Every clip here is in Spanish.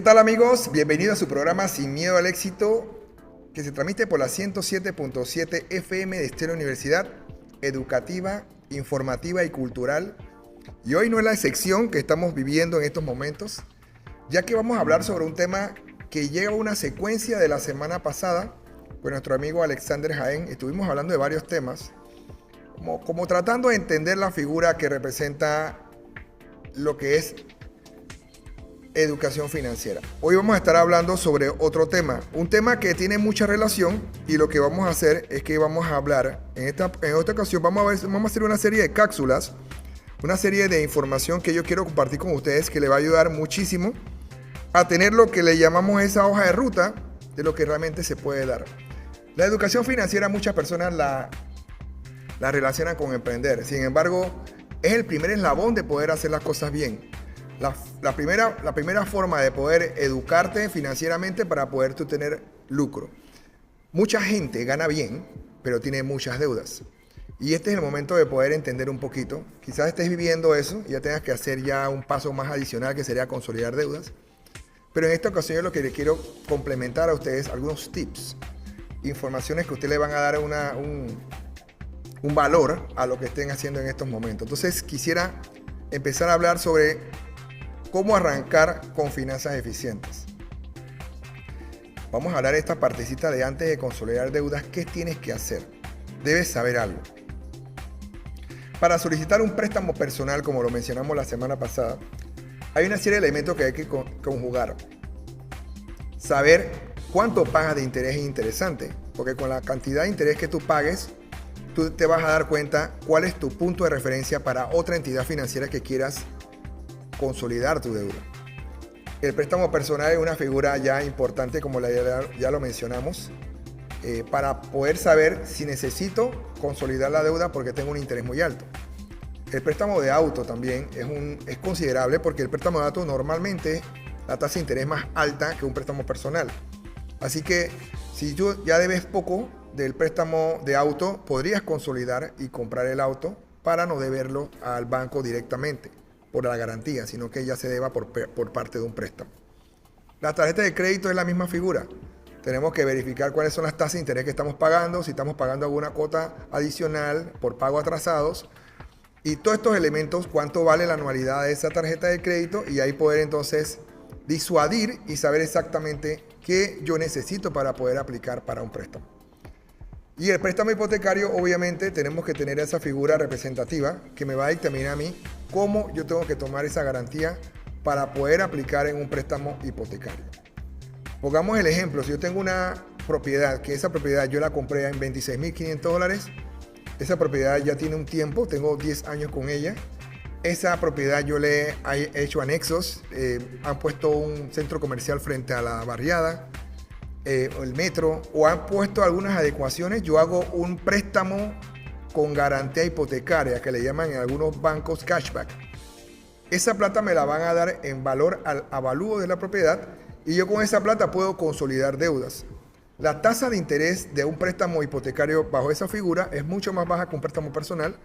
tal amigos? Bienvenidos a su programa Sin Miedo al Éxito, que se transmite por la 107.7 FM de Estéreo Universidad, educativa, informativa y cultural. Y hoy no es la excepción que estamos viviendo en estos momentos, ya que vamos a hablar sobre un tema que lleva una secuencia de la semana pasada con nuestro amigo Alexander Jaén. Estuvimos hablando de varios temas, como tratando de entender la figura que representa lo que es educación financiera. Hoy vamos a estar hablando sobre otro tema, un tema que tiene mucha relación, y lo que vamos a hacer es que vamos a hablar, en esta ocasión vamos a hacer una serie de cápsulas, una serie de información que yo quiero compartir con ustedes, que le va a ayudar muchísimo a tener lo que le llamamos esa hoja de ruta de lo que realmente se puede dar. La educación financiera muchas personas la relacionan con emprender, sin embargo es el primer eslabón de poder hacer las cosas bien. La primera forma de poder educarte financieramente para poder tú tener lucro. Mucha gente gana bien, pero tiene muchas deudas. Y este es el momento de poder entender un poquito. Quizás estés viviendo eso y ya tengas que hacer ya un paso más adicional, que sería consolidar deudas. Pero en esta ocasión yo lo que les quiero complementar a ustedes algunos tips, informaciones que ustedes le van a dar un valor a lo que estén haciendo en estos momentos. Entonces quisiera empezar a hablar sobre cómo arrancar con finanzas eficientes. Vamos a hablar de esta partecita de antes de consolidar deudas. ¿Qué tienes que hacer? Debes saber algo. Para solicitar un préstamo personal, como lo mencionamos la semana pasada, hay una serie de elementos que hay que conjugar. Saber cuánto pagas de interés es interesante, porque con la cantidad de interés que tú pagues, tú te vas a dar cuenta cuál es tu punto de referencia para otra entidad financiera que quieras consolidar tu deuda. El préstamo personal es una figura ya importante, como ya lo mencionamos, para poder saber si necesito consolidar la deuda porque tengo un interés muy alto. El préstamo de auto también es considerable, porque el préstamo de auto normalmente la tasa de interés es más alta que un préstamo personal. Así que si tú ya debes poco del préstamo de auto, podrías consolidar y comprar el auto para no deberlo al banco directamente por la garantía, sino que ya se deba por parte de un préstamo. La tarjeta de crédito es la misma figura. Tenemos que verificar cuáles son las tasas de interés que estamos pagando, si estamos pagando alguna cuota adicional por pago atrasados, y todos estos elementos, cuánto vale la anualidad de esa tarjeta de crédito, y ahí poder entonces disuadir y saber exactamente qué yo necesito para poder aplicar para un préstamo. Y el préstamo hipotecario, obviamente, tenemos que tener esa figura representativa que me va a dictaminar a mí cómo yo tengo que tomar esa garantía para poder aplicar en un préstamo hipotecario. Pongamos el ejemplo, si yo tengo una propiedad, que esa propiedad yo la compré en $26,500, esa propiedad ya tiene un tiempo, tengo 10 años con ella. Esa propiedad yo le he hecho anexos, han puesto un centro comercial frente a la barriada, el metro, o han puesto algunas adecuaciones. Yo hago un préstamo con garantía hipotecaria, que le llaman en algunos bancos cashback. Esa plata me la van a dar en valor al avalúo de la propiedad, y yo con esa plata puedo consolidar deudas. La tasa de interés de un préstamo hipotecario bajo esa figura es mucho más baja que un préstamo personal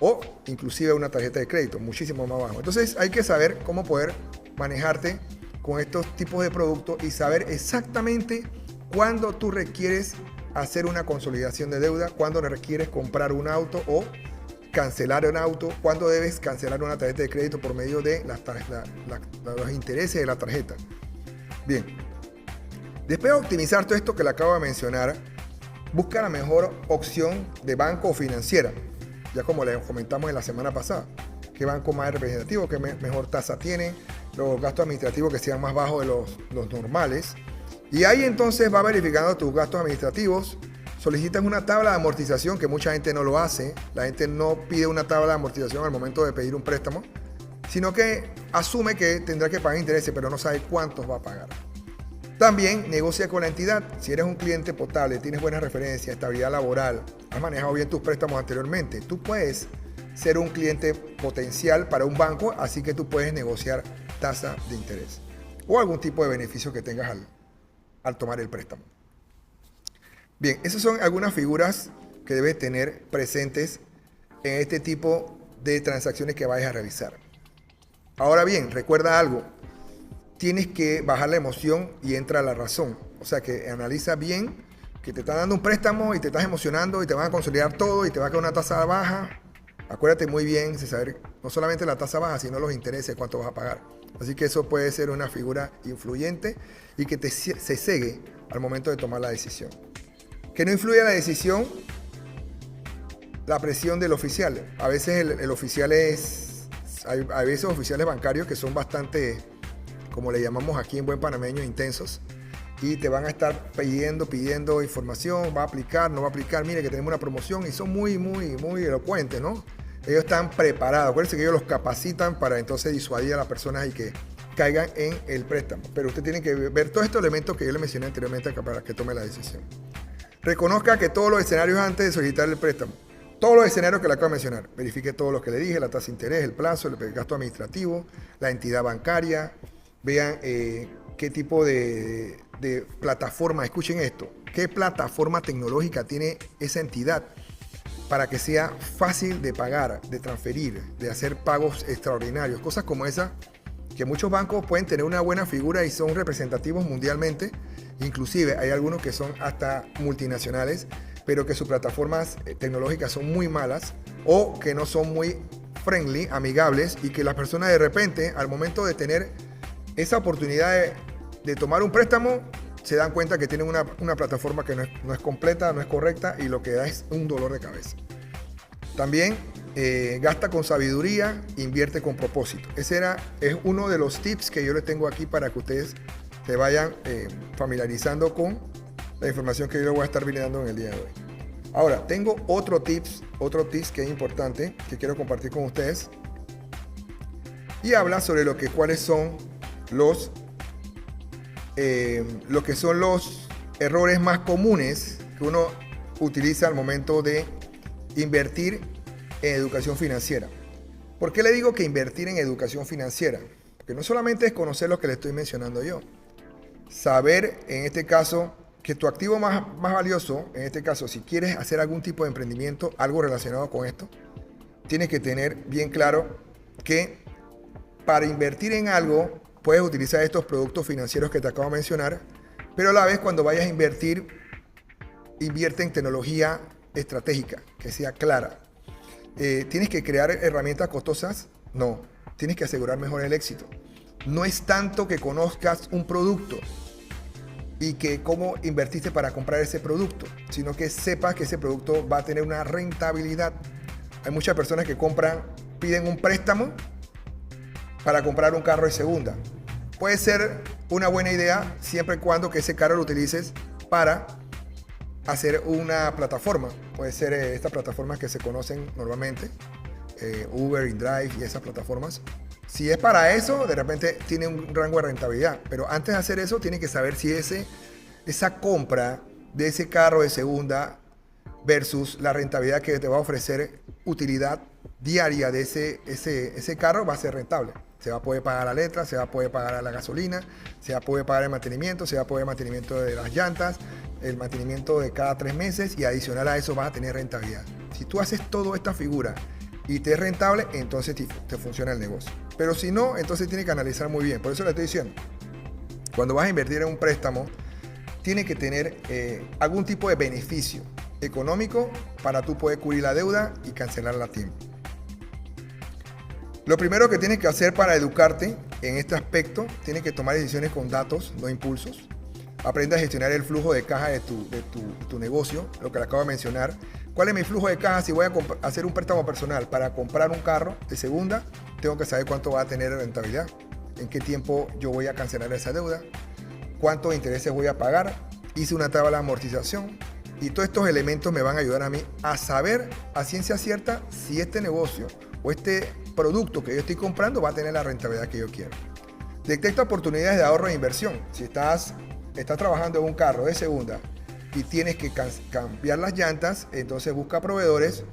o inclusive una tarjeta de crédito, muchísimo más bajo. Entonces hay que saber cómo poder manejarte con estos tipos de productos y saber exactamente cuándo tú requieres hacer una consolidación de deuda, cuándo requieres comprar un auto o cancelar un auto, cuándo debes cancelar una tarjeta de crédito por medio de los intereses de la tarjeta. Bien, después de optimizar todo esto que le acabo de mencionar, busca la mejor opción de banco o financiera, ya como les comentamos en la semana pasada. ¿Qué banco más representativo? ¿Qué mejor tasa tiene? Los gastos administrativos que sean más bajos de los normales. Y ahí entonces va verificando tus gastos administrativos. Solicitas una tabla de amortización, que mucha gente no lo hace. La gente no pide una tabla de amortización al momento de pedir un préstamo, sino que asume que tendrá que pagar intereses, pero no sabe cuántos va a pagar. También negocia con la entidad. Si eres un cliente potable, tienes buenas referencias, estabilidad laboral, has manejado bien tus préstamos anteriormente, tú puedes ser un cliente potencial para un banco, así que tú puedes negociar tasa de interés o algún tipo de beneficio que tengas al tomar el préstamo. Bien, esas son algunas figuras que debes tener presentes en este tipo de transacciones que vayas a realizar. Ahora bien, recuerda algo. tienes que bajar la emoción y entra la razón. O sea, que analiza bien que te están dando un préstamo y te estás emocionando y te van a consolidar todo y te va a quedar una tasa baja. Acuérdate muy bien de saber no solamente la tasa baja, sino los intereses, cuánto vas a pagar. Así que eso puede ser una figura influyente y que se cegue al momento de tomar la decisión. Que no influye en la decisión la presión del oficial. A veces el oficial hay veces oficiales bancarios que son bastante, como le llamamos aquí en buen panameño, intensos. Y te van a estar pidiendo información, va a aplicar, no va a aplicar, mire que tenemos una promoción y son muy elocuentes, ¿no? Ellos están preparados, acuérdense que ellos los capacitan para entonces disuadir a las personas y que caigan en el préstamo. Pero usted tiene que ver todos estos elementos que yo le mencioné anteriormente para que tome la decisión. Reconozca que todos los escenarios antes de solicitar el préstamo, todos los escenarios que le acabo de mencionar, verifique todos los que le dije, la tasa de interés, el plazo, el gasto administrativo, la entidad bancaria, vean qué tipo de plataforma, escuchen esto, qué plataforma tecnológica tiene esa entidad para que sea fácil de pagar, de transferir, de hacer pagos extraordinarios, cosas como esa, que muchos bancos pueden tener una buena figura y son representativos mundialmente, inclusive hay algunos que son hasta multinacionales, pero que sus plataformas tecnológicas son muy malas o que no son muy friendly, amigables, y que las personas de repente, al momento de tener esa oportunidad de tomar un préstamo, se dan cuenta que tienen una plataforma que no es completa, no es correcta, y lo que da es un dolor de cabeza. También gasta con sabiduría, invierte con propósito. Es uno de los tips que yo les tengo aquí para que ustedes se vayan familiarizando con la información que yo les voy a estar brindando en el día de hoy. Ahora, tengo otro tips que es importante, que quiero compartir con ustedes, y habla sobre cuáles son lo que son los errores más comunes que uno utiliza al momento de invertir en educación financiera. ¿Por qué le digo que invertir en educación financiera? Porque no solamente es conocer lo que le estoy mencionando yo, saber en este caso que tu activo más valioso, en este caso si quieres hacer algún tipo de emprendimiento, algo relacionado con esto, tienes que tener bien claro que para invertir en algo puedes utilizar estos productos financieros que te acabo de mencionar, pero a la vez cuando vayas a invertir, invierte en tecnología estratégica, que sea clara. ¿Tienes que crear herramientas costosas? No, tienes que asegurar mejor el éxito. No es tanto que conozcas un producto y que cómo invertiste para comprar ese producto, sino que sepas que ese producto va a tener una rentabilidad. Hay muchas personas que piden un préstamo para comprar un carro de segunda. Puede ser una buena idea siempre y cuando que ese carro lo utilices para hacer una plataforma. Puede ser estas plataformas que se conocen normalmente, Uber, InDrive y esas plataformas. Si es para eso, de repente tiene un rango de rentabilidad. Pero antes de hacer eso, tienes que saber si esa compra de ese carro de segunda versus la rentabilidad que te va a ofrecer utilidad diaria de ese carro va a ser rentable. Se va a poder pagar la letra, se va a poder pagar la gasolina, se va a poder pagar el mantenimiento, se va a poder el mantenimiento de las llantas, el mantenimiento de cada 3 meses, y adicional a eso vas a tener rentabilidad. Si tú haces toda esta figura y te es rentable, entonces te funciona el negocio. Pero si no, entonces tienes que analizar muy bien. Por eso le estoy diciendo, cuando vas a invertir en un préstamo, tienes que tener algún tipo de beneficio económico para tú poder cubrir la deuda y cancelarla a tiempo. Lo primero que tienes que hacer para educarte en este aspecto, tienes que tomar decisiones con datos, no impulsos. Aprende a gestionar el flujo de caja de tu negocio, lo que le acabo de mencionar. ¿Cuál es mi flujo de caja? Si voy a hacer un préstamo personal para comprar un carro de segunda, tengo que saber cuánto va a tener de rentabilidad, en qué tiempo yo voy a cancelar esa deuda, cuántos intereses voy a pagar, hice una tabla de amortización, y todos estos elementos me van a ayudar a mí a saber a ciencia cierta si este negocio o este producto que yo estoy comprando va a tener la rentabilidad que yo quiero. Detecta oportunidades de ahorro e inversión. Si estás trabajando en un carro de segunda y tienes que cambiar las llantas, entonces busca proveedores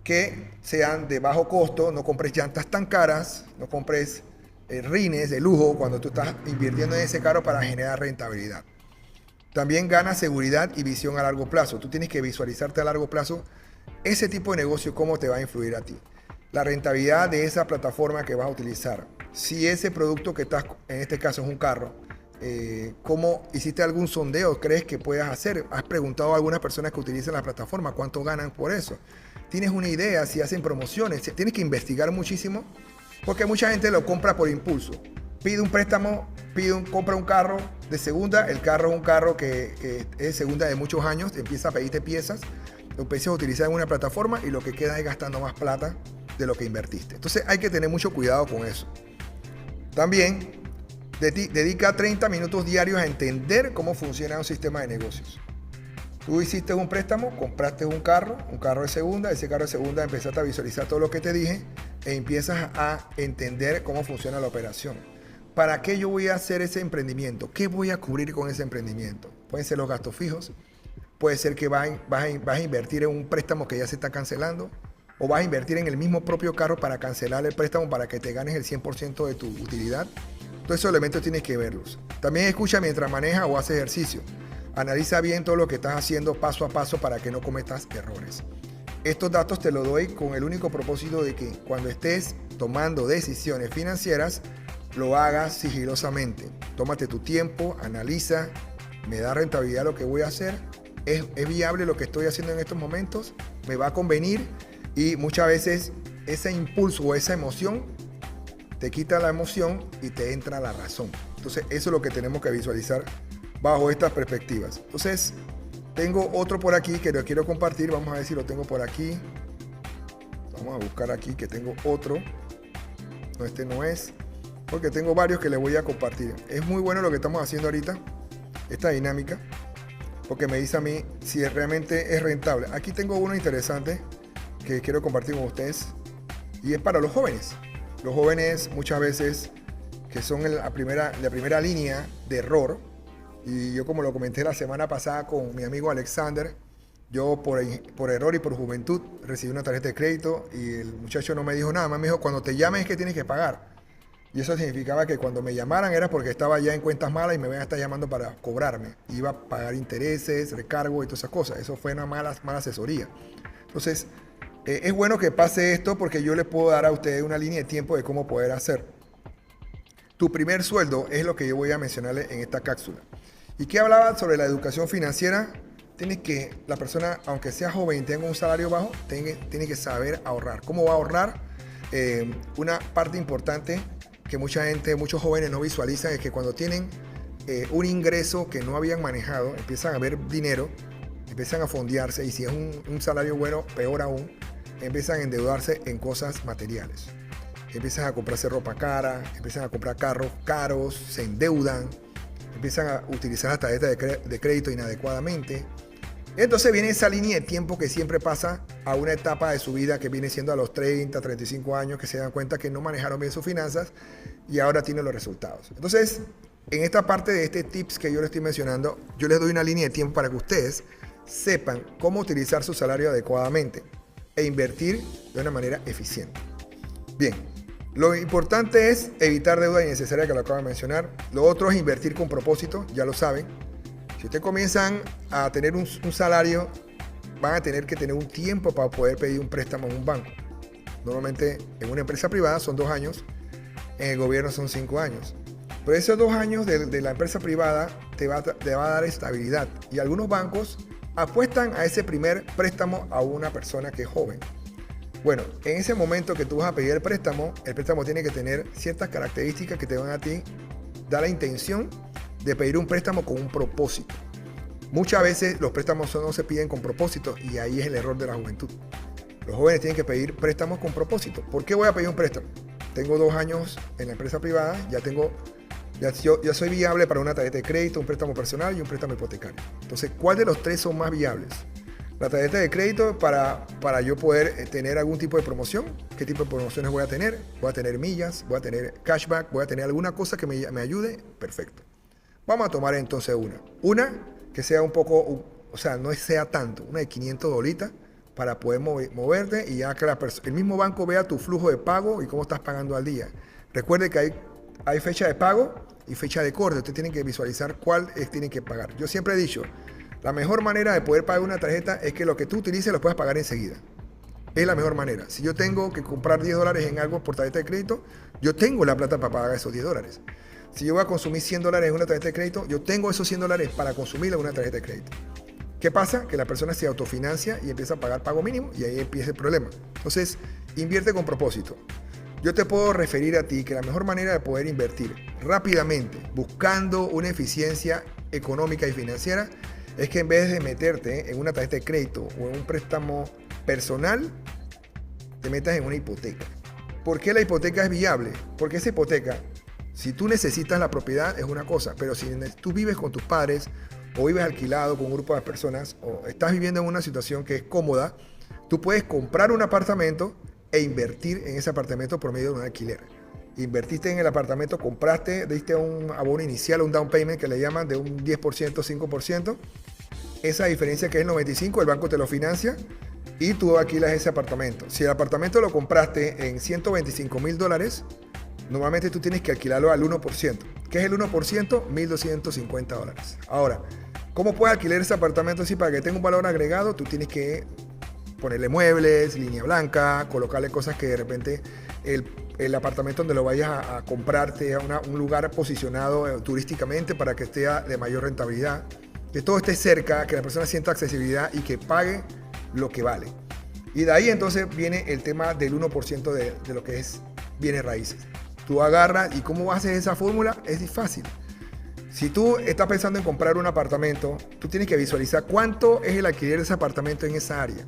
que sean de bajo costo. No compres llantas tan caras, no compres rines de lujo cuando tú estás invirtiendo en ese carro para generar rentabilidad. También gana seguridad y visión a largo plazo. Tú tienes que visualizarte a largo plazo ese tipo de negocio, cómo te va a influir a ti. la rentabilidad de esa plataforma que vas a utilizar. Si ese producto que estás, en este caso es un carro, ¿cómo hiciste algún sondeo? ¿Crees que puedas hacer? ¿Has preguntado a algunas personas que utilizan la plataforma cuánto ganan por eso? ¿Tienes una idea si hacen promociones? Tienes que investigar muchísimo porque mucha gente lo compra por impulso. Pide un préstamo, compra un carro de segunda. El carro es un carro que es de segunda de muchos años. Empieza a pedirte piezas. Lo empiezas a utilizar en una plataforma y lo que queda es gastando más plata de lo que invertiste. Entonces hay que tener mucho cuidado con eso. También dedica 30 minutos diarios a entender cómo funciona un sistema de negocios. Tú hiciste un préstamo, compraste un carro de segunda, ese carro de segunda empezaste a visualizar todo lo que te dije e empiezas a entender cómo funciona la operación. ¿Para qué yo voy a hacer ese emprendimiento? ¿Qué voy a cubrir con ese emprendimiento? Pueden ser los gastos fijos, puede ser que vas a invertir en un préstamo que ya se está cancelando, o vas a invertir en el mismo propio carro para cancelar el préstamo para que te ganes el 100% de tu utilidad. Todos esos elementos tienes que verlos. También escucha mientras manejas o haces ejercicio. Analiza bien todo lo que estás haciendo paso a paso para que no cometas errores. Estos datos te los doy con el único propósito de que cuando estés tomando decisiones financieras, lo hagas sigilosamente. Tómate tu tiempo, analiza, ¿me da rentabilidad lo que voy a hacer? ¿Es viable lo que estoy haciendo en estos momentos? ¿Me va a convenir? Y muchas veces ese impulso o esa emoción te quita la emoción y te entra la razón. Entonces eso es lo que tenemos que visualizar bajo estas perspectivas. Entonces tengo otro por aquí que lo quiero compartir. Vamos a ver si lo tengo por aquí. Vamos a buscar aquí que tengo otro. No, este no es. Porque tengo varios que les voy a compartir. Es muy bueno lo que estamos haciendo ahorita. Esta dinámica. Porque me dice a mí si realmente es rentable. Aquí tengo uno interesante que quiero compartir con ustedes. Y es para los jóvenes. Los jóvenes muchas veces que son la primera línea de error. Y yo, como lo comenté la semana pasada con mi amigo Alexander, yo por error y por juventud recibí una tarjeta de crédito y el muchacho no me dijo nada, más me dijo, cuando te llamen es que tienes que pagar. Y eso significaba que cuando me llamaran era porque estaba ya en cuentas malas y me iban a estar llamando para cobrarme. Iba a pagar intereses, recargo y todas esas cosas. Eso fue una mala asesoría. Entonces, es bueno que pase esto porque yo les puedo dar a ustedes una línea de tiempo de cómo poder hacer. Tu primer sueldo es lo que yo voy a mencionarles en esta cápsula. ¿Y qué hablaba sobre la educación financiera? Tienes que, la persona, aunque sea joven y tenga un salario bajo, tiene que saber ahorrar. ¿Cómo va a ahorrar? Una parte importante que muchos jóvenes no visualizan es que cuando tienen un ingreso que no habían manejado, empiezan a ver dinero, empiezan a fondearse y si es un salario bueno, peor aún, empiezan a endeudarse en cosas materiales. Empiezan a comprarse ropa cara, empiezan a comprar carros caros, se endeudan, empiezan a utilizar las tarjetas de crédito inadecuadamente. Entonces viene esa línea de tiempo que siempre pasa a una etapa de su vida que viene siendo a los 30, 35 años, que se dan cuenta que no manejaron bien sus finanzas y ahora tienen los resultados. Entonces, en esta parte de este tips que yo les estoy mencionando, yo les doy una línea de tiempo para que ustedes sepan cómo utilizar su salario adecuadamente e invertir de una manera eficiente. Bien, lo importante es evitar deuda innecesaria, que lo acabo de mencionar. Lo otro es invertir con propósito, ya lo saben. Si ustedes comienzan a tener un salario, van a tener que tener un tiempo para poder pedir un préstamo en un banco. Normalmente en una empresa privada son 2 años, en el gobierno son 5 años. Pero esos 2 años de la empresa privada te va a dar estabilidad. Y algunos bancos apuestan a ese primer préstamo a una persona que es joven. Bueno, en ese momento que tú vas a pedir el préstamo tiene que tener ciertas características que te van a ti dar la intención de pedir un préstamo con un propósito. Muchas veces los préstamos no se piden con propósito y ahí es el error de la juventud. Los jóvenes tienen que pedir préstamos con propósito. ¿Por qué voy a pedir un préstamo? Tengo 2 años en la empresa privada, ya soy viable para una tarjeta de crédito, un préstamo personal y un préstamo hipotecario. Entonces, ¿cuál de los 3 son más viables? La tarjeta de crédito para yo poder tener algún tipo de promoción. ¿Qué tipo de promociones voy a tener? Voy a tener millas, voy a tener cashback, voy a tener alguna cosa que me ayude. Perfecto. Vamos a tomar entonces una que sea un poco, o sea, no sea tanto, una de 500 dolitas para poder moverte y ya que el mismo banco vea tu flujo de pago y cómo estás pagando al día. Recuerde que hay fecha de pago y fecha de corte. Usted tiene que visualizar cuál tiene que pagar. Yo siempre he dicho, la mejor manera de poder pagar una tarjeta es que lo que tú utilices lo puedas pagar enseguida. Es la mejor manera. Si yo tengo que comprar $10 en algo por tarjeta de crédito, yo tengo la plata para pagar esos $10. Si yo voy a consumir $100 en una tarjeta de crédito, yo tengo esos $100 para consumirlo en una tarjeta de crédito. ¿Qué pasa? Que la persona se autofinancia y empieza a pagar pago mínimo y ahí empieza el problema. Entonces, invierte con propósito. Yo te puedo referir a ti que la mejor manera de poder invertir rápidamente, buscando una eficiencia económica y financiera, es que en vez de meterte en una tarjeta de crédito o en un préstamo personal, te metas en una hipoteca. ¿Por qué la hipoteca es viable? Porque esa hipoteca, si tú necesitas la propiedad, es una cosa, pero si tú vives con tus padres o vives alquilado con un grupo de personas o estás viviendo en una situación que es cómoda, tú puedes comprar un apartamento e invertir en ese apartamento por medio de un alquiler. Invertiste en el apartamento, compraste, diste un abono inicial, un down payment que le llaman de un 10%, 5%. Esa diferencia que es el 95%, el banco te lo financia y tú alquilas ese apartamento. Si el apartamento lo compraste en $125,000, normalmente tú tienes que alquilarlo al 1%. ¿Qué es el 1%? $1,250. Ahora, ¿cómo puedes alquilar ese apartamento así para que tenga un valor agregado? Tú tienes que ponerle muebles, línea blanca, colocarle cosas que de repente el apartamento donde lo vayas a comprarte a un lugar posicionado turísticamente para que esté de mayor rentabilidad, que todo esté cerca, que la persona sienta accesibilidad y que pague lo que vale. Y de ahí entonces viene el tema del 1% de lo que es bienes raíces. Tú agarras y ¿cómo haces esa fórmula? Es fácil. Si tú estás pensando en comprar un apartamento, tú tienes que visualizar cuánto es el alquiler de ese apartamento en esa área.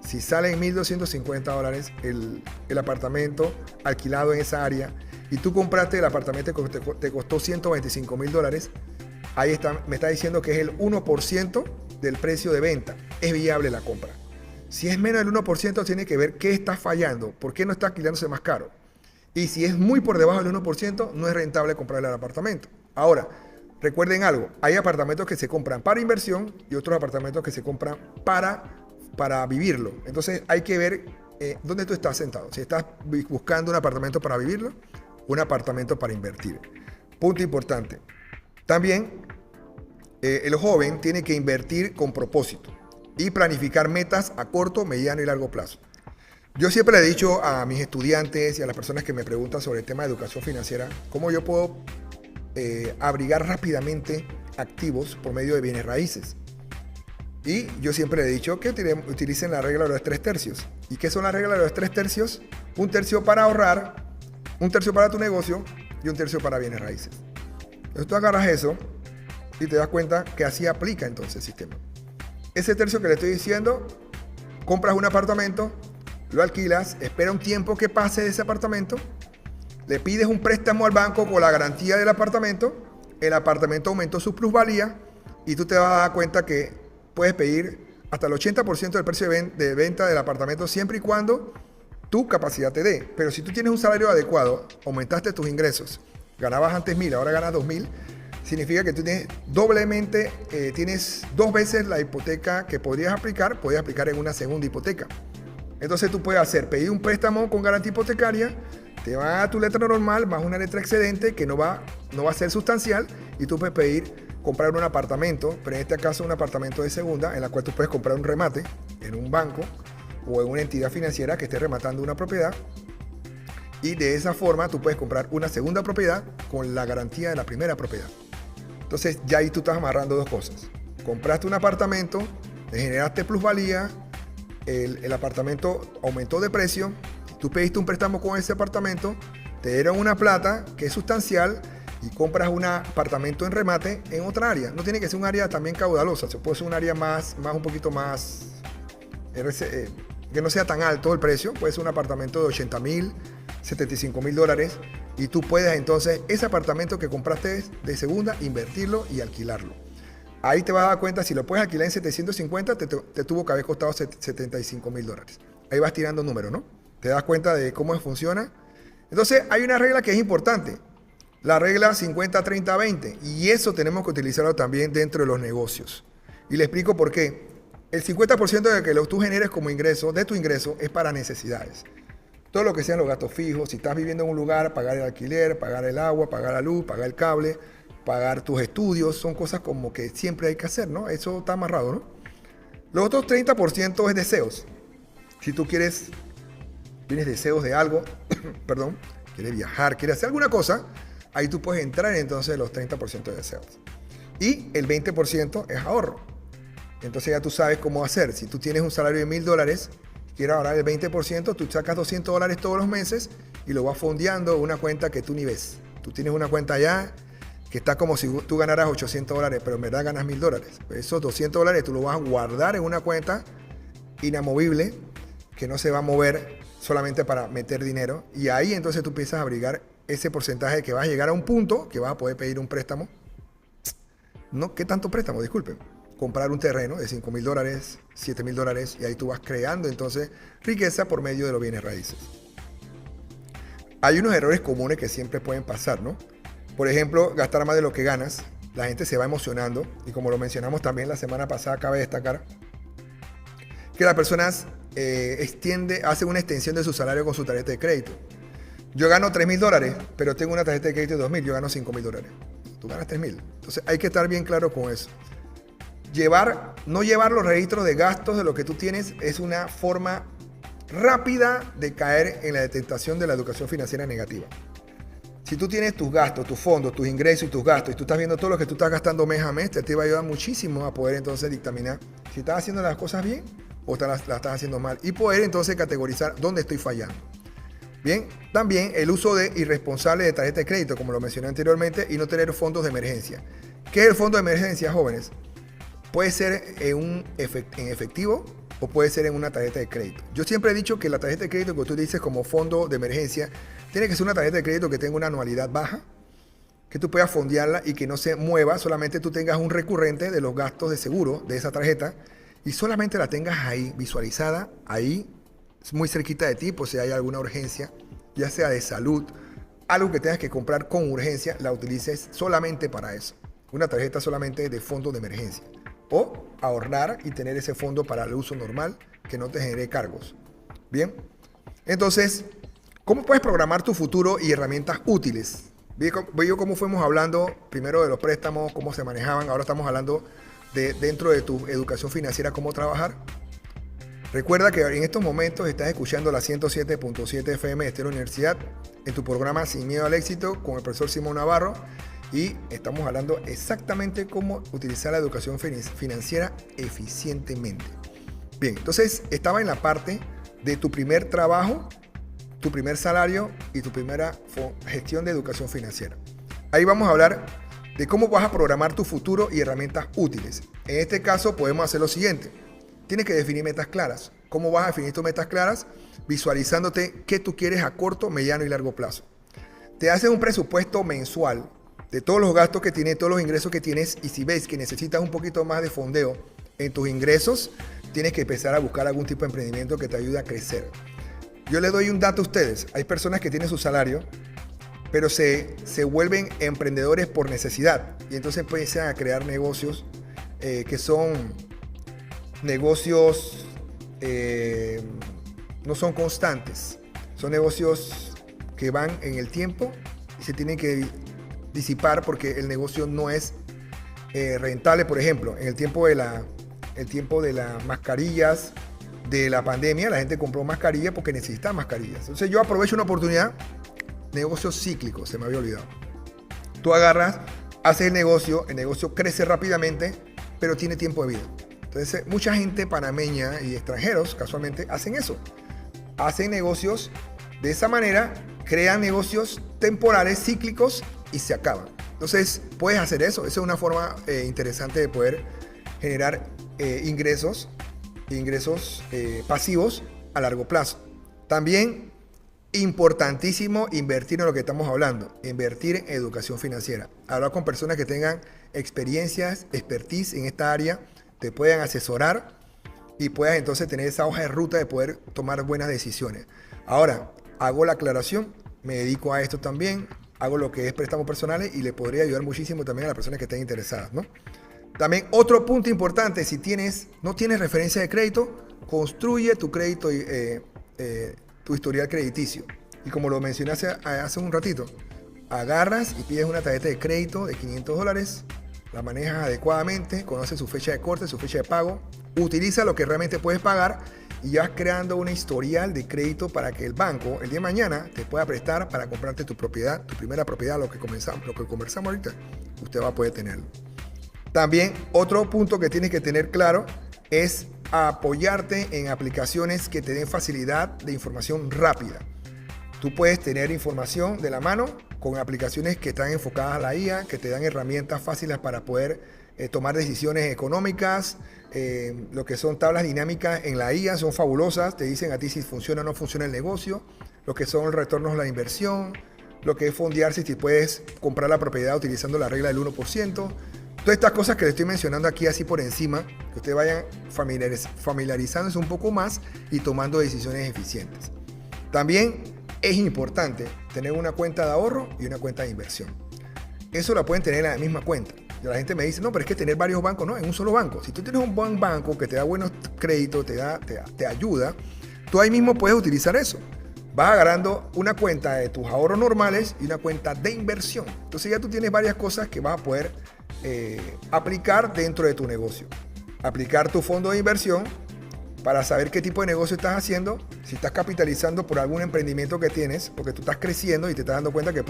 Si sale en $1,250 el apartamento alquilado en esa área y tú compraste el apartamento que te costó $125,000, ahí me está diciendo que es el 1% del precio de venta. Es viable la compra. Si es menos del 1%, tiene que ver qué está fallando, por qué no está alquilándose más caro. Y si es muy por debajo del 1%, no es rentable comprar el apartamento. Ahora, recuerden algo, hay apartamentos que se compran para inversión y otros apartamentos que se compran para vivirlo. Entonces hay que ver dónde tú estás sentado. Si estás buscando un apartamento para vivirlo, un apartamento para invertir. Punto importante. También el joven tiene que invertir con propósito y planificar metas a corto, mediano y largo plazo. Yo siempre le he dicho a mis estudiantes y a las personas que me preguntan sobre el tema de educación financiera, cómo yo puedo abrigar rápidamente activos por medio de bienes raíces. Y yo siempre le he dicho que utilicen la regla de los 3/3. ¿Y qué son las reglas de los 3/3? Un tercio para ahorrar, un tercio para tu negocio y un tercio para bienes raíces. Entonces tú agarras eso y te das cuenta que así aplica entonces el sistema. Ese tercio que le estoy diciendo, compras un apartamento, lo alquilas, espera un tiempo que pase de ese apartamento, le pides un préstamo al banco con la garantía del apartamento, el apartamento aumentó su plusvalía y tú te vas a dar cuenta que puedes pedir hasta el 80% del precio de venta del apartamento siempre y cuando tu capacidad te dé. Pero si tú tienes un salario adecuado, aumentaste tus ingresos, ganabas antes 1,000, ahora ganas 2,000, significa que tú tienes tienes 2 veces la hipoteca que podrías aplicar en una segunda hipoteca. Entonces tú puedes pedir un préstamo con garantía hipotecaria, te va a tu letra normal más una letra excedente que no va a ser sustancial y tú puedes comprar un apartamento, pero en este caso un apartamento de segunda, en la cual tú puedes comprar un remate en un banco o en una entidad financiera que esté rematando una propiedad y de esa forma tú puedes comprar una segunda propiedad con la garantía de la primera propiedad. Entonces ya ahí tú estás amarrando 2 cosas. Compraste un apartamento, le generaste plusvalía, el apartamento aumentó de precio, tú pediste un préstamo con ese apartamento, te dieron una plata que es sustancial y compras un apartamento en remate en otra área. No tiene que ser un área también caudalosa, se puede ser un área un poquito más, que no sea tan alto el precio, puede ser un apartamento de $80,000, $75,000 y tú puedes entonces ese apartamento que compraste de segunda, invertirlo y alquilarlo. Ahí te vas a dar cuenta, si lo puedes alquilar en 750, te tuvo que haber costado $75,000. Ahí vas tirando números, ¿no? Te das cuenta de cómo funciona. Entonces hay una regla que es importante. La regla 50-30-20 y eso tenemos que utilizarlo también dentro de los negocios. Y le explico por qué. El 50% de que tú generes como ingreso, de tu ingreso, es para necesidades. Todo lo que sean los gastos fijos, si estás viviendo en un lugar, pagar el alquiler, pagar el agua, pagar la luz, pagar el cable, pagar tus estudios, son cosas como que siempre hay que hacer, ¿no? Eso está amarrado, ¿no? Los otros 30% es deseos. Si tú tienes deseos de algo, perdón, quieres viajar, quieres hacer alguna cosa, ahí tú puedes entrar entonces los 30% de deseos. Y el 20% es ahorro. Entonces ya tú sabes cómo hacer. Si tú tienes un salario de $1,000, quieres ahorrar el 20%, tú sacas $200 todos los meses y lo vas fondeando en una cuenta que tú ni ves. Tú tienes una cuenta allá que está como si tú ganaras $800, pero en verdad ganas $1,000. Esos $200 tú los vas a guardar en una cuenta inamovible que no se va a mover solamente para meter dinero. Y ahí entonces tú empiezas a abrigar ese porcentaje que vas a llegar a un punto que vas a poder pedir un préstamo. No, ¿qué tanto préstamo? Disculpen. Comprar un terreno de $5,000, $7,000 y ahí tú vas creando entonces riqueza por medio de los bienes raíces. Hay unos errores comunes que siempre pueden pasar, ¿no? Por ejemplo, gastar más de lo que ganas. La gente se va emocionando y como lo mencionamos también la semana pasada, cabe destacar que las personas hacen una extensión de su salario con su tarjeta de crédito. Yo gano $3,000, pero tengo una tarjeta de crédito de $2,000, yo gano $5,000. Tú ganas $3,000. Entonces hay que estar bien claro con eso. No llevar los registros de gastos de lo que tú tienes es una forma rápida de caer en la tentación de la educación financiera negativa. Si tú tienes tus gastos, tus fondos, tus ingresos y tus gastos y tú estás viendo todo lo que tú estás gastando mes a mes, te va a ayudar muchísimo a poder entonces dictaminar si estás haciendo las cosas bien o la estás haciendo mal y poder entonces categorizar dónde estoy fallando. Bien, también el uso irresponsable de tarjeta de crédito, como lo mencioné anteriormente, y no tener fondos de emergencia. ¿Qué es el fondo de emergencia, jóvenes? Puede ser en efectivo o puede ser en una tarjeta de crédito. Yo siempre he dicho que la tarjeta de crédito que tú dices como fondo de emergencia tiene que ser una tarjeta de crédito que tenga una anualidad baja, que tú puedas fondearla y que no se mueva, solamente tú tengas un recurrente de los gastos de seguro de esa tarjeta y solamente la tengas ahí visualizada, ahí muy cerquita de ti, por si hay alguna urgencia, ya sea de salud, algo que tengas que comprar con urgencia, la utilices solamente para eso. Una tarjeta solamente de fondo de emergencia. O ahorrar y tener ese fondo para el uso normal que no te genere cargos. Bien, entonces, ¿cómo puedes programar tu futuro y herramientas útiles? Veo cómo fuimos hablando primero de los préstamos, cómo se manejaban, ahora estamos hablando de dentro de tu educación financiera, cómo trabajar. Recuerda que en estos momentos estás escuchando la 107.7 FM de Estéreo Universidad en tu programa Sin Miedo al Éxito con el profesor Simón Navarro. Y estamos hablando exactamente cómo utilizar la educación financiera eficientemente. Bien, entonces estaba en la parte de tu primer trabajo, tu primer salario y tu primera gestión de educación financiera. Ahí vamos a hablar de cómo vas a programar tu futuro y herramientas útiles. En este caso podemos hacer lo siguiente. Tienes que definir metas claras. ¿Cómo vas a definir tus metas claras? Visualizándote qué tú quieres a corto, mediano y largo plazo. Te haces un presupuesto mensual de todos los gastos que tienes, todos los ingresos que tienes, y si ves que necesitas un poquito más de fondeo en tus ingresos, tienes que empezar a buscar algún tipo de emprendimiento que te ayude a crecer. Yo les doy un dato a ustedes. Hay personas que tienen su salario, pero se vuelven emprendedores por necesidad y entonces empiezan a crear negocios que son negocios no son constantes. Son negocios que van en el tiempo y se tienen que disipar porque el negocio no es rentable. Por ejemplo, en el tiempo de las mascarillas de la pandemia, la gente compró mascarillas porque necesitaba mascarillas. Entonces yo aprovecho una oportunidad, negocios cíclicos, se me había olvidado. Tú agarras, haces el negocio crece rápidamente, pero tiene tiempo de vida. Entonces mucha gente panameña y extranjeros casualmente hacen eso. Hacen negocios de esa manera, crean negocios temporales, cíclicos, y se acaban. Entonces puedes hacer eso. Esa es una forma interesante de poder generar ingresos pasivos a largo plazo. También importantísimo invertir en lo que estamos hablando, invertir en educación financiera. Hablar con personas que tengan expertise en esta área, te puedan asesorar y puedas entonces tener esa hoja de ruta de poder tomar buenas decisiones. Ahora, hago la aclaración, me dedico a esto también, hago lo que es préstamos personales y le podría ayudar muchísimo también a las personas que estén interesadas, ¿no? También otro punto importante, si no tienes referencia de crédito, construye tu crédito y tu historial crediticio. Y como lo mencioné hace un ratito, agarras y pides una tarjeta de crédito de $500, la manejas adecuadamente, conoces su fecha de corte, su fecha de pago, utiliza lo que realmente puedes pagar y vas creando una historial de crédito para que el banco el día de mañana te pueda prestar para comprarte tu propiedad, tu primera propiedad, lo que conversamos ahorita, usted va a poder tenerlo. También otro punto que tienes que tener claro es apoyarte en aplicaciones que te den facilidad de información rápida. Tú puedes tener información de la mano con aplicaciones que están enfocadas a la IA, que te dan herramientas fáciles para poder tomar decisiones económicas. Lo que son tablas dinámicas en la IA son fabulosas, te dicen a ti si funciona o no funciona el negocio, lo que son retornos a la inversión, lo que es fondearse si puedes comprar la propiedad utilizando la regla del 1%. Todas estas cosas que les estoy mencionando aquí así por encima, que ustedes vayan familiarizándose un poco más y tomando decisiones eficientes. También es importante tener una cuenta de ahorro y una cuenta de inversión. Eso la pueden tener en la misma cuenta. La gente me dice, no, pero es que tener varios bancos, no, en un solo banco. Si tú tienes un buen banco que te da buenos créditos, te ayuda, tú ahí mismo puedes utilizar eso. Vas agarrando una cuenta de tus ahorros normales y una cuenta de inversión. Entonces ya tú tienes varias cosas que vas a poder aplicar dentro de tu negocio. Aplicar tu fondo de inversión para saber qué tipo de negocio estás haciendo, si estás capitalizando por algún emprendimiento que tienes, porque tú estás creciendo y te estás dando cuenta que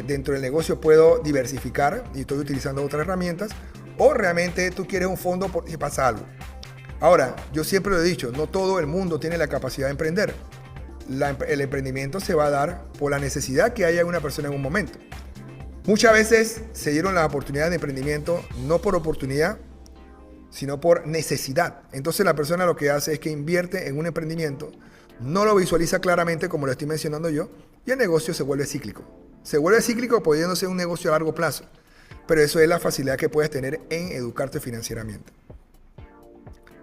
dentro del negocio puedo diversificar y estoy utilizando otras herramientas, o realmente tú quieres un fondo por si pasa algo. Ahora, yo siempre lo he dicho, no todo el mundo tiene la capacidad de emprender. El emprendimiento se va a dar por la necesidad que haya una persona en un momento. Muchas veces se dieron las oportunidades de emprendimiento no por oportunidad, sino por necesidad. Entonces la persona lo que hace es que invierte en un emprendimiento, no lo visualiza claramente como lo estoy mencionando yo, y el negocio se vuelve cíclico. Se vuelve cíclico pudiendo ser un negocio a largo plazo, pero eso es la facilidad que puedes tener en educarte financieramente.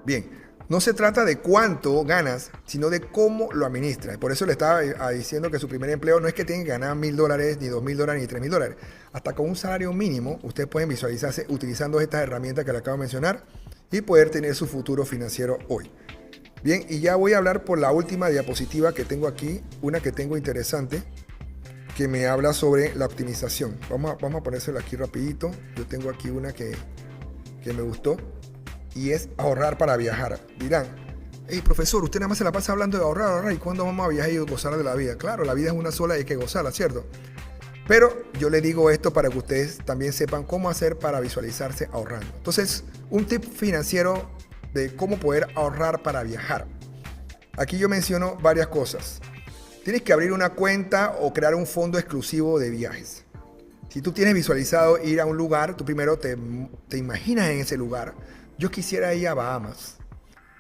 Bien, no se trata de cuánto ganas, sino de cómo lo administras. Por eso le estaba diciendo que su primer empleo no es que tengan que ganar $1,000, ni $2,000, ni $3,000. Hasta con un salario mínimo, ustedes pueden visualizarse utilizando estas herramientas que le acabo de mencionar y poder tener su futuro financiero hoy. Bien, y ya voy a hablar por la última diapositiva que tengo aquí, una que tengo interesante, que me habla sobre la optimización. Vamos a ponérsela aquí rapidito. Yo tengo aquí una que me gustó. Y es ahorrar para viajar. Dirán, hey profesor, usted nada más se la pasa hablando de ahorrar, ¿y cuándo vamos a viajar y gozar de la vida? Claro, la vida es una sola y hay que gozarla, ¿cierto? Pero yo le digo esto para que ustedes también sepan cómo hacer para visualizarse ahorrando. Entonces, un tip financiero de cómo poder ahorrar para viajar. Aquí yo menciono varias cosas. Tienes que abrir una cuenta o crear un fondo exclusivo de viajes. Si tú tienes visualizado ir a un lugar, tú primero te imaginas en ese lugar. Yo quisiera ir a Bahamas.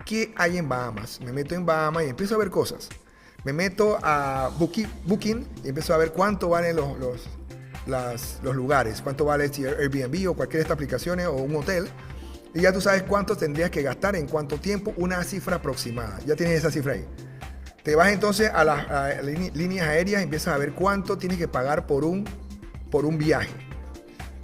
¿Qué hay en Bahamas? Me meto en Bahamas y empiezo a ver cosas. Me meto a Booking y empiezo a ver cuánto valen los lugares. Cuánto vale Airbnb o cualquiera de estas aplicaciones o un hotel. Y ya tú sabes cuánto tendrías que gastar en cuánto tiempo, una cifra aproximada. Ya tienes esa cifra ahí. Te vas entonces a las líneas aéreas y empiezas a ver cuánto tienes que pagar por un viaje.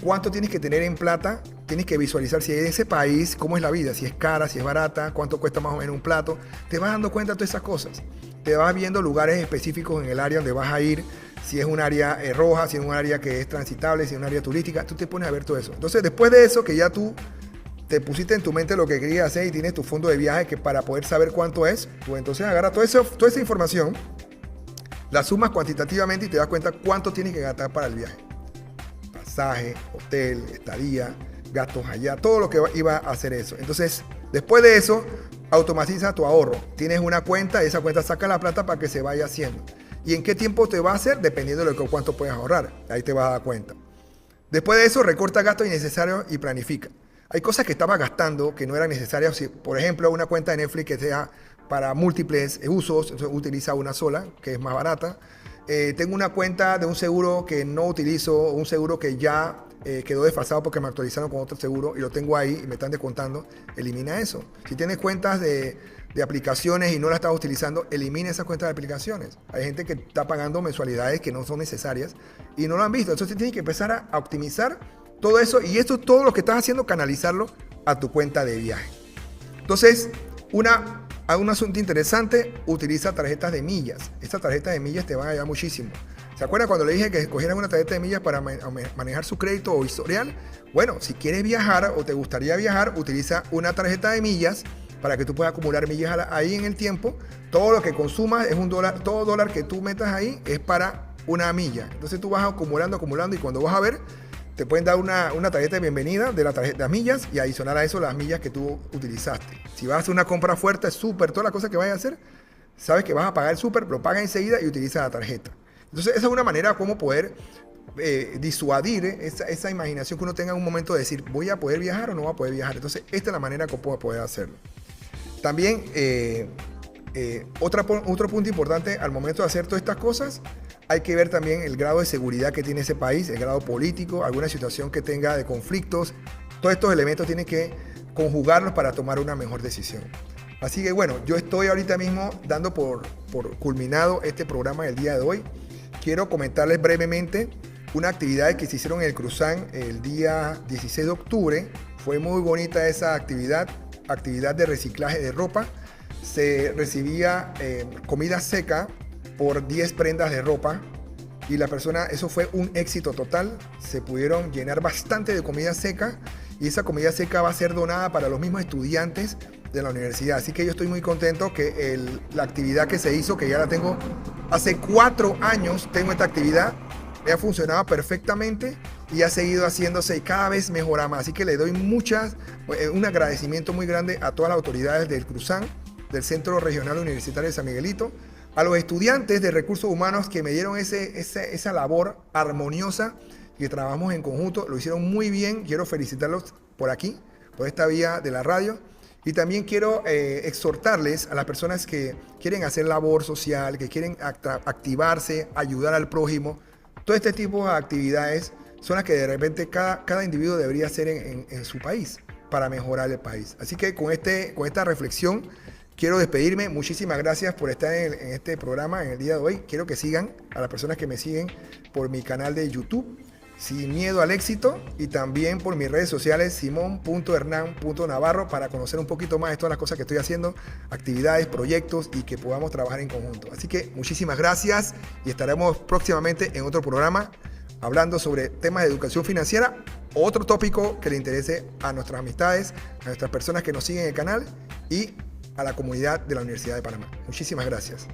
Cuánto tienes que tener en plata. Tienes que visualizar si en ese país, cómo es la vida, si es cara, si es barata, cuánto cuesta más o menos un plato. Te vas dando cuenta de todas esas cosas. Te vas viendo lugares específicos en el área donde vas a ir, si es un área roja, si es un área que es transitable, si es un área turística. Tú te pones a ver todo eso. Entonces, después de eso, que ya tú te pusiste en tu mente lo que querías hacer y tienes tu fondo de viaje que para poder saber cuánto es, tú entonces agarras toda esa información, la sumas cuantitativamente y te das cuenta cuánto tienes que gastar para el viaje. Pasaje, hotel, estadía, gastos allá, todo lo que iba a hacer eso. Entonces, después de eso, automatiza tu ahorro. Tienes una cuenta y esa cuenta saca la plata para que se vaya haciendo. ¿Y en qué tiempo te va a hacer? Dependiendo de cuánto puedes ahorrar. Ahí te vas a dar cuenta. Después de eso, recorta gastos innecesarios y planifica. Hay cosas que estabas gastando que no eran necesarias. Por ejemplo, una cuenta de Netflix que sea para múltiples usos, entonces utiliza una sola, que es más barata. Tengo una cuenta de un seguro que no utilizo, un seguro que ya quedó desfasado porque me actualizaron con otro seguro y lo tengo ahí y me están descontando. Elimina eso. Si tienes cuentas de aplicaciones y no las estás utilizando, elimina esas cuentas de aplicaciones. Hay gente que está pagando mensualidades que no son necesarias y no lo han visto. Entonces tienes que empezar a optimizar todo eso, y esto es todo lo que estás haciendo, canalizarlo a tu cuenta de viaje. Entonces, un asunto interesante, utiliza tarjetas de millas. Estas tarjetas de millas te van a ayudar muchísimo. ¿Se acuerdan cuando le dije que escogieran una tarjeta de millas para manejar su crédito o historial? Bueno, si quieres viajar o te gustaría viajar, utiliza una tarjeta de millas para que tú puedas acumular millas ahí en el tiempo. Todo lo que consumas es $1, todo dólar que tú metas ahí es para una milla. Entonces tú vas acumulando y cuando vas a ver, te pueden dar una tarjeta de bienvenida de las millas y adicional a eso las millas que tú utilizaste. Si vas a hacer una compra fuerte, súper, todas las cosas que vayas a hacer, sabes que vas a pagar el súper, lo pagas enseguida y utilizas la tarjeta. Entonces esa es una manera como poder disuadir esa imaginación que uno tenga en un momento de decir, ¿voy a poder viajar o no voy a poder viajar? Entonces esta es la manera como puedo poder hacerlo. También otro punto importante al momento de hacer todas estas cosas, hay que ver también el grado de seguridad que tiene ese país, el grado político, alguna situación que tenga de conflictos. Todos estos elementos tienen que conjugarlos para tomar una mejor decisión. Así que bueno, yo estoy ahorita mismo dando por culminado este programa del día de hoy. Quiero comentarles brevemente una actividad que se hicieron en el Cruzán el día 16 de octubre. Fue muy bonita esa actividad de reciclaje de ropa. Se recibía comida seca por 10 prendas de ropa y la persona, eso fue un éxito total. Se pudieron llenar bastante de comida seca y esa comida seca va a ser donada para los mismos estudiantes de la universidad. Así que yo estoy muy contento que la actividad que se hizo, que ya la tengo hace 4 años, tengo esta actividad, me ha funcionado perfectamente y ha seguido haciéndose y cada vez mejora más. Así que le doy un agradecimiento muy grande a todas las autoridades del Cruzán, del Centro Regional Universitario de San Miguelito, a los estudiantes de recursos humanos que me dieron esa labor armoniosa y que trabajamos en conjunto. Lo hicieron muy bien. Quiero felicitarlos por aquí, por esta vía de la radio. Y también quiero exhortarles a las personas que quieren hacer labor social, que quieren activarse, ayudar al prójimo. Todo este tipo de actividades son las que de repente cada individuo debería hacer en su país para mejorar el país. Así que con esta reflexión quiero despedirme. Muchísimas gracias por estar en este programa en el día de hoy. Quiero que sigan a las personas que me siguen por mi canal de YouTube, Sin Miedo al Éxito, y también por mis redes sociales, simon.hernan.navarro, para conocer un poquito más de todas las cosas que estoy haciendo, actividades, proyectos y que podamos trabajar en conjunto. Así que muchísimas gracias y estaremos próximamente en otro programa hablando sobre temas de educación financiera, otro tópico que le interese a nuestras amistades, a nuestras personas que nos siguen en el canal y a la comunidad de la Universidad de Panamá. Muchísimas gracias.